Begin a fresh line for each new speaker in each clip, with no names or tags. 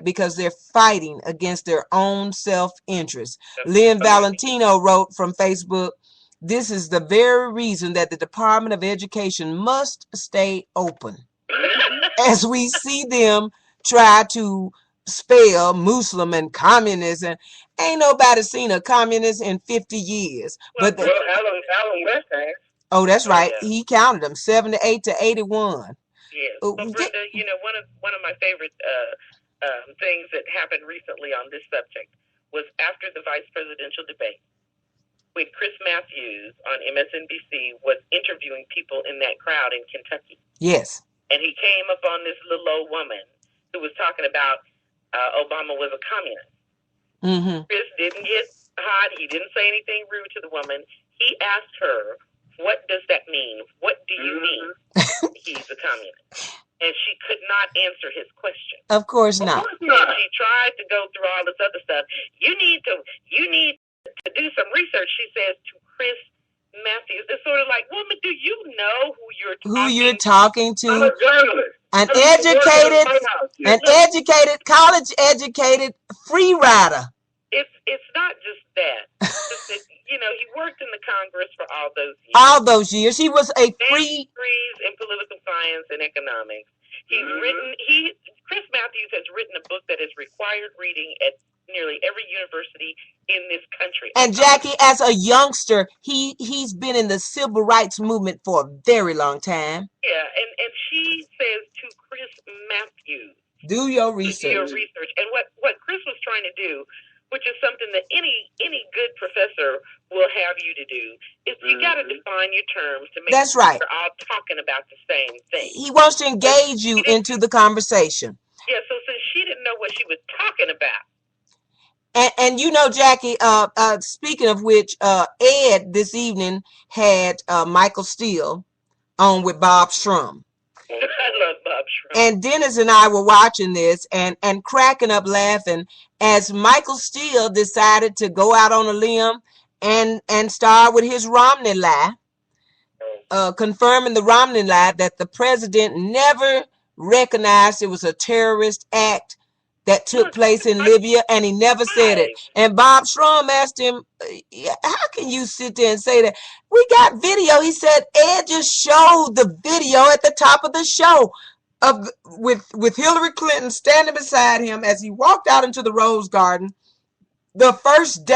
because they're fighting against their own self-interest. Lynn Valentino wrote from Facebook, "This is the very reason that the Department of Education must stay open as we see them try to spell Muslim and communist, and ain't nobody seen a communist in 50 years.
Well, Alan West has.
Oh, that's right. Yeah. He counted them 78 to 81.
Yes. But Brenda, you know, one of my favorite things that happened recently on this subject was after the vice presidential debate, when Chris Matthews on MSNBC was interviewing people in that crowd in Kentucky.
Yes.
And he came up on this little old woman who was talking about Obama was a communist.
Mm-hmm.
Chris didn't get hot. He didn't say anything rude to the woman. He asked her, "What does that mean? What do you mean he's a communist?" And she could not answer his question.
Of course not.
And she tried to go through all this other stuff. You need to do some research, she says to Chris Matthews. It's sort of like, woman, do you know who you're talking to?
I'm a journalist.
An educated, college-educated free rider.
It's not just that. It's that, you know, he worked in the Congress for all those years.
All those years. He was a free...
degrees in political science and economics. He's Chris Matthews has written a book that is required reading at nearly every university in this country.
And Jackie, as a youngster, he's been in the civil rights movement for a very long time.
Yeah, and she says to Chris Matthews,
do your research.
And what Chris was trying to do, which is something that any good professor will have you to do, is you got to define your terms to make
That's
sure
right.
we're all talking about the same thing.
He wants to engage you into the conversation.
Yeah, so since she didn't know what she was talking about.
And you know, Jackie, speaking of which, Ed this evening had Michael Steele on with Bob Shrum.
I love Bob Shrum.
And Dennis and I were watching this and cracking up laughing as Michael Steele decided to go out on a limb and start with his Romney lie, confirming the Romney lie that the president never recognized it was a terrorist act that took place in Libya, and he never said it. And Bob Shrum asked him, how can you sit there and say that? We got video. He said, Ed just showed the video at the top of the show with Hillary Clinton standing beside him as he walked out into the Rose Garden the first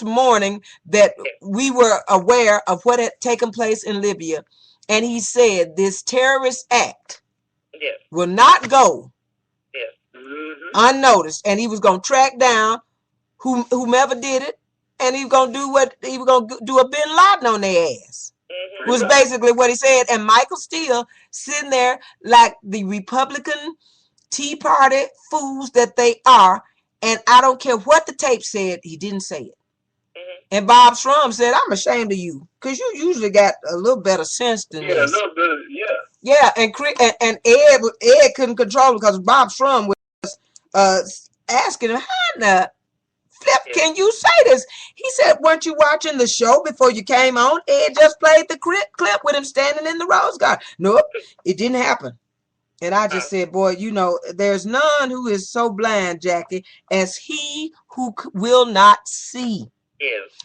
morning that we were aware of what had taken place in Libya. And he said, this terrorist act will not go unnoticed, and he was going to track down whomever did it, and he was going to do a Bin Laden on their ass. Was basically what he said. And Michael Steele sitting there like the Republican Tea Party fools that they are, and I don't care what the tape said, he didn't say it. And Bob Shrum said, I'm ashamed of you, because you usually got a little better sense than this.
Yeah, a little bit,
yeah. And Ed couldn't control him because Bob Shrum was asking him, how in the flip can you say this? He said, weren't you watching the show before you came on? Ed just played the clip with him standing in the Rose Garden. Nope, it didn't happen. And I just said, boy, you know, there's none who is so blind, Jackie, as he who will not see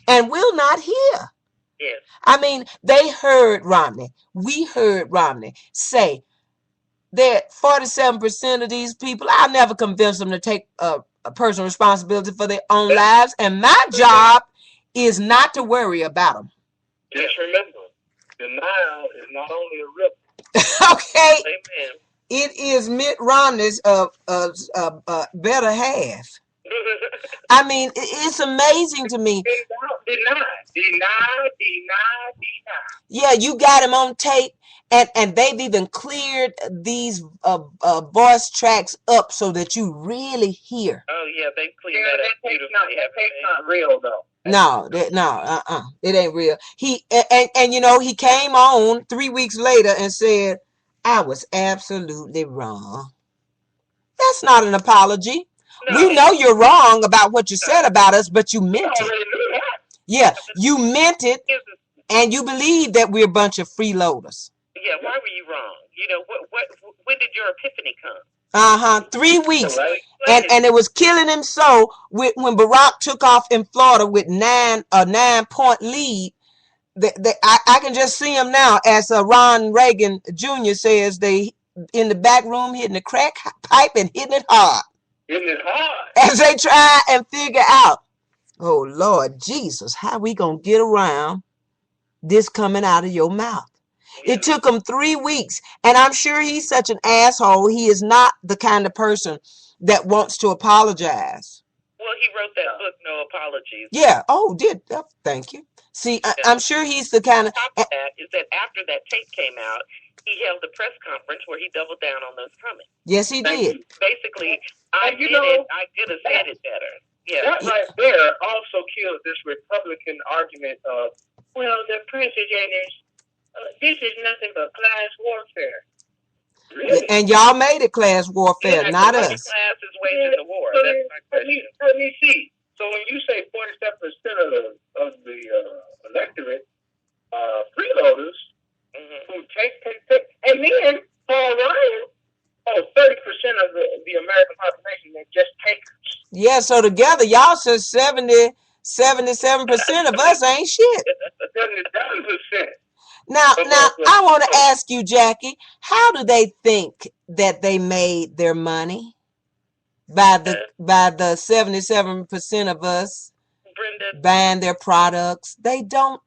and will not hear. I mean, they heard Romney. We heard Romney say that 47% of these people, I'll never convince them to take a personal responsibility for their own lives. And my job is not to worry about them.
Just remember, denial is not only a ripple.
Okay.
Amen.
It is Mitt Romney's better half. I mean, it's amazing to me.
Deny.
Yeah, you got him on tape, and they've even cleared these voice tracks up so that you really hear.
Oh yeah, they cleared that up.
That tape's not real though.
No, it ain't real. He and you know, he came on 3 weeks later and said, I was absolutely wrong. That's not an apology. No. We know you're wrong about what you said about us, but you meant it. Yeah, you meant it, and you believe that we're a bunch of freeloaders.
Yeah, why were you wrong? You know, when did your epiphany come?
3 weeks.
Right.
And it was killing him. So when Barack took off in Florida with a 9-point lead, I can just see him now, as Ron Reagan Jr. says, they in the back room hitting the crack pipe and hitting it hard.
Hitting it hard.
As they try and figure out, oh Lord Jesus, how we gonna get around this coming out of your mouth? It took him 3 weeks, and I'm sure he's such an asshole. He is not the kind of person that wants to apologize.
Well, he wrote that book, No Apologies.
Yeah. Oh, thank you. See, I'm sure he's the kind of.
Top of that is that after that tape came out, he held a press conference where he doubled down on those comments.
Yes, he did.
Basically, I could have said it better. Yeah.
That right there also killed this Republican argument of, well, the president is, this is nothing but class warfare. Really?
And y'all made it class warfare, not us.
Class is waging the war. That's my question.
Let me see. So when you say 47% of the electorate, freeloaders, who take, and then Paul Ryan, 30% of the American population that just takers.
Yeah, so together y'all said 77% of us ain't shit.
77%.
Now, I want to ask you, Jackie, how do they think that they made their money by the 77% of us buying their products? They don't.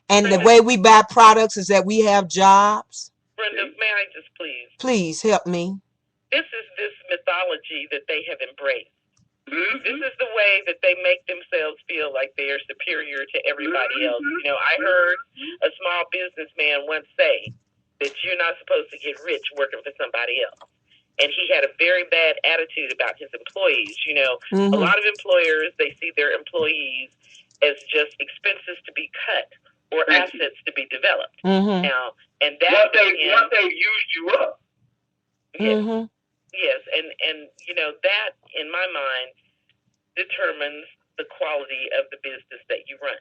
And the way we buy products is that we have jobs.
Brenda, may I just please?
Please help me.
This is this mythology that they have embraced. This is the way that they make themselves feel like they are superior to everybody else. You know, I heard a small businessman once say that you're not supposed to get rich working for somebody else. And he had a very bad attitude about his employees. You know, a lot of employers, they see their employees as just expenses to be cut or assets to be developed. Now, and that
once they used you up.
Yes. Yes, and you know, that, in my mind, determines the quality of the business that you run.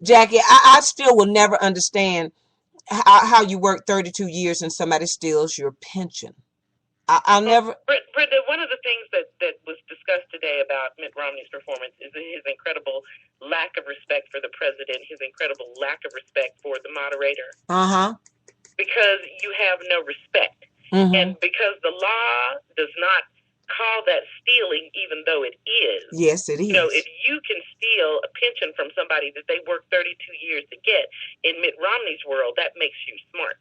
Jackie, I still will never understand how you work 32 years and somebody steals your pension. I'll never...
Brenda, one of the things that was discussed today about Mitt Romney's performance is his incredible lack of respect for the president, his incredible lack of respect for the moderator. Because you have no respect. And because the law does not call that stealing, even though it is.
Yes, it is.
You know, if you can steal a pension from somebody that they worked 32 years to get, in Mitt Romney's world, that makes you smart.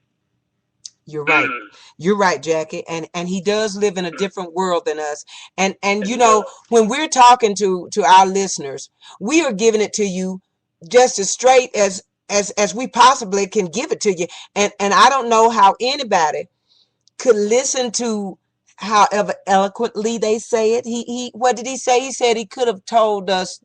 You're right. You're right, Jackie. And he does live in a different world than us. And you know, when we're talking to our listeners, we are giving it to you just as straight as we possibly can give it to you. And I don't know how anybody could listen to however eloquently they say it. He what did he say? He said he could have told us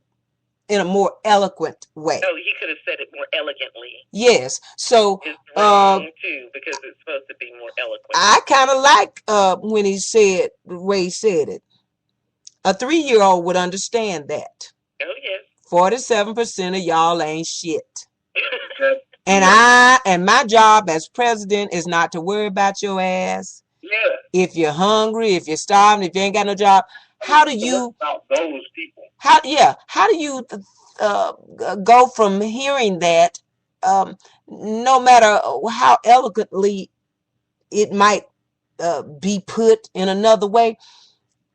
in a more eloquent way.
No, he could have said it more elegantly.
Yes. So
it's wrong too, because it's supposed to be more eloquent.
I kind of like when he said the way he said it. A 3-year-old would understand that.
Oh yes.
47% of y'all ain't shit. And my job as president is not to worry about your ass.
Yeah.
If you're hungry, if you're starving, if you ain't got no job, how do you?
About those people.
How do you go from hearing that, no matter how eloquently it might be put in another way?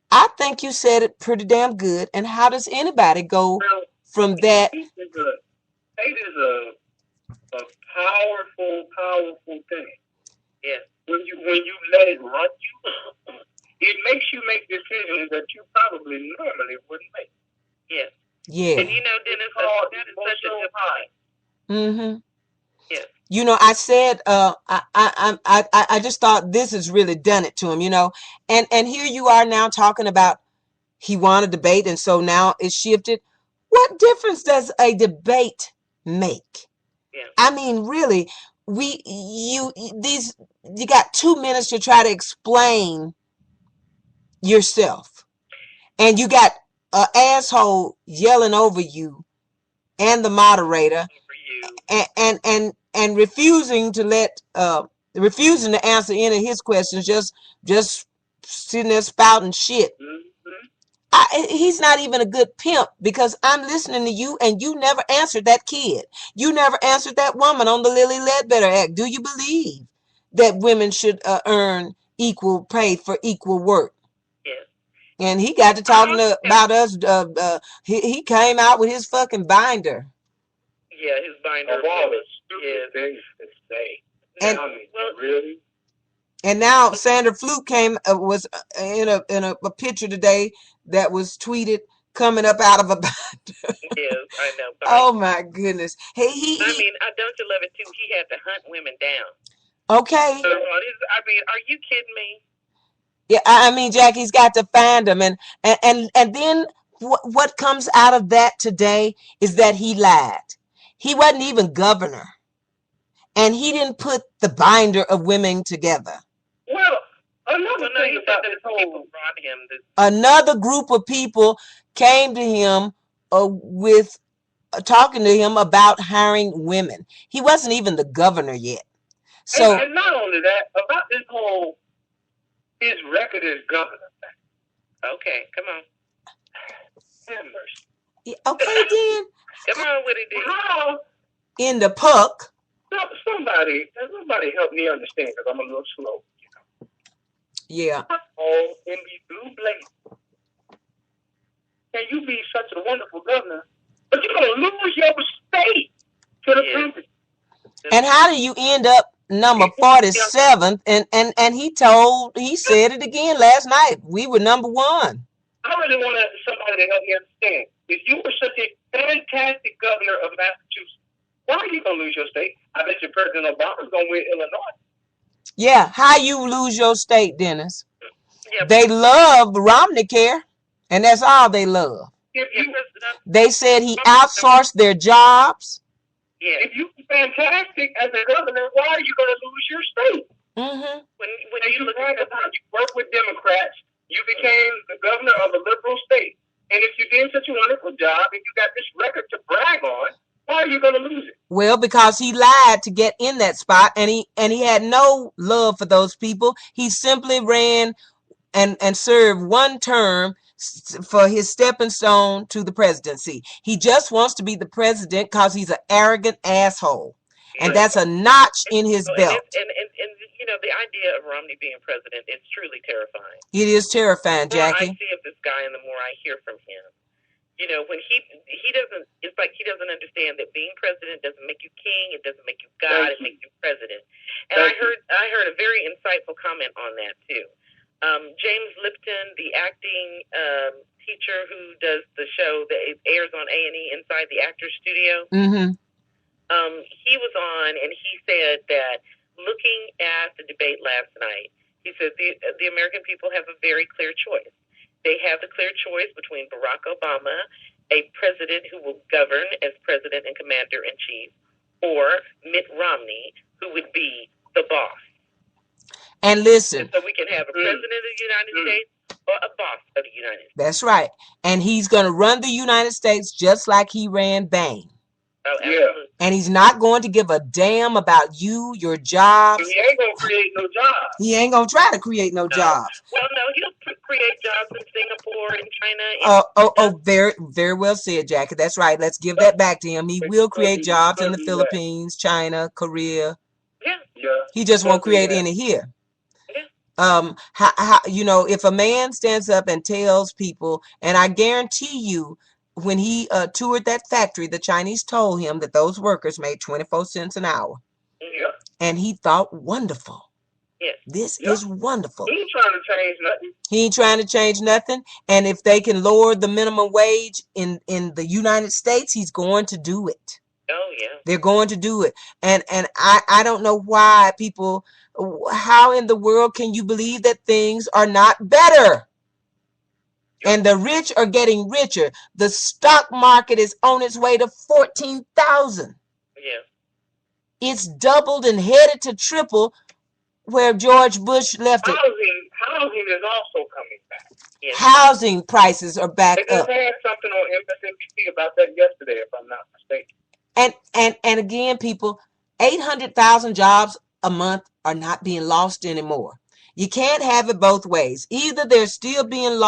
I think you said it pretty damn good. And how does anybody go from that?
Hate is a powerful thing.
Yes.
When you let it run you, it makes you make decisions that you probably normally wouldn't make.
Yes.
Yeah.
And you know, Dennis, that is such a good point. Yes.
You know, I said, I just thought this has really done it to him, you know, and here you are now talking about he won a debate, and so now it's shifted. What difference does a debate make?
Yeah.
I mean, really, you got 2 minutes to try to explain yourself, and you got an asshole yelling over you and the moderator, and refusing to answer any of his questions, just sitting there spouting shit. He's not even a good pimp, because I'm listening to you and you never answered that kid. You never answered that woman on the Lily Ledbetter Act. Do you believe that women should earn equal pay for equal work?
Yes.
And he got to talking about us. He came out with his fucking binder.
Yeah, his binder.
Of all the stupid things to say.
And
really?
And now Sandra Fluke was in a picture today that was tweeted coming up out of a binder.
Yes, I know.
Oh my goodness. Hey,
I mean, don't you love it too? He had to hunt women down.
Okay.
I mean, are you kidding me?
Yeah, I mean, Jackie's got to find them, and then what comes out of that today is that he lied. He wasn't even governor, and he didn't put the binder of women together.
Well,
another group of people came to him with talking to him about hiring women. He wasn't even the governor yet. So,
and not only that, about this whole his record as governor. Okay, come on.
Okay, then.
Come on with it, then.
How?
In the puck.
Somebody help me understand, because I'm a little slow.
Yeah.
Oh, in the blue blaze. Can you be such a wonderful governor, but you're going to lose your state to the president?
And how do you end up number 47th? And he said it again last night. We were number 1.
I really want somebody to help me understand. If you were such a fantastic governor of Massachusetts, why are you going to lose your state? I bet you President Obama's going to win Illinois.
Yeah, how you lose your state, Dennis?
Yeah,
they love Romney Care, and that's all they love. They said he outsourced their jobs.
Yeah.
If you're fantastic as a governor, why are you going to lose your state?
Mm-hmm.
When you look at how you work with Democrats, you became the governor of a liberal state. And if you did such a wonderful job and you got this record to brag on, why are you going to lose it?
Well, because he lied to get in that spot, and he had no love for those people. He simply ran and served one term for his stepping stone to the presidency. He just wants to be the president because he's an arrogant asshole. And that's a notch in his belt.
And you know, the idea of Romney being president is truly terrifying.
It is terrifying, Jackie.
The more I see of this guy and the more I hear from him. You know, when he doesn't, it's like he doesn't understand that being president doesn't make you king, it doesn't make you God, it makes you president. And I heard a very insightful comment on that too. James Lipton, the acting teacher who does the show that airs on A&E Inside the Actors Studio, he was on and he said that looking at the debate last night, he said the American people have a very clear choice. They have the clear choice between Barack Obama, a president who will govern as president and commander-in-chief, or Mitt Romney, who would be the boss.
And listen.
And so we can have a president of the United States or a boss of the United States.
That's right. And he's going to run the United States just like he ran Bain.
Oh, absolutely.
And he's not going to give a damn about you, your jobs.
He ain't going to create no jobs.
He ain't going to try to create no jobs.
Well, no, he'll create jobs in Singapore and China.
Very, very well said, Jackie. That's right. Let's give that back to him. He will create jobs in the Philippines, China, Korea.
Yeah.
He just won't create any here. You know, if a man stands up and tells people, and I guarantee you, when he toured that factory, the Chinese told him that those workers made 24 cents an hour.
Yeah.
And he thought, wonderful.
Yeah.
This is wonderful.
He ain't trying to change nothing.
He ain't trying to change nothing. And if they can lower the minimum wage in the United States, he's going to do it.
Oh, yeah.
They're going to do it. And I don't know why people, how in the world can you believe that things are not better? And the rich are getting richer. The stock market is on its way to 14,000.
Yeah.
It's doubled and headed to triple where George Bush left it.
Housing is also coming back.
Yeah.
Housing prices are back up.
They had something on MSNBC about that yesterday, if I'm not mistaken.
And again, people, 800,000 jobs a month are not being lost anymore. You can't have it both ways. Either they're still being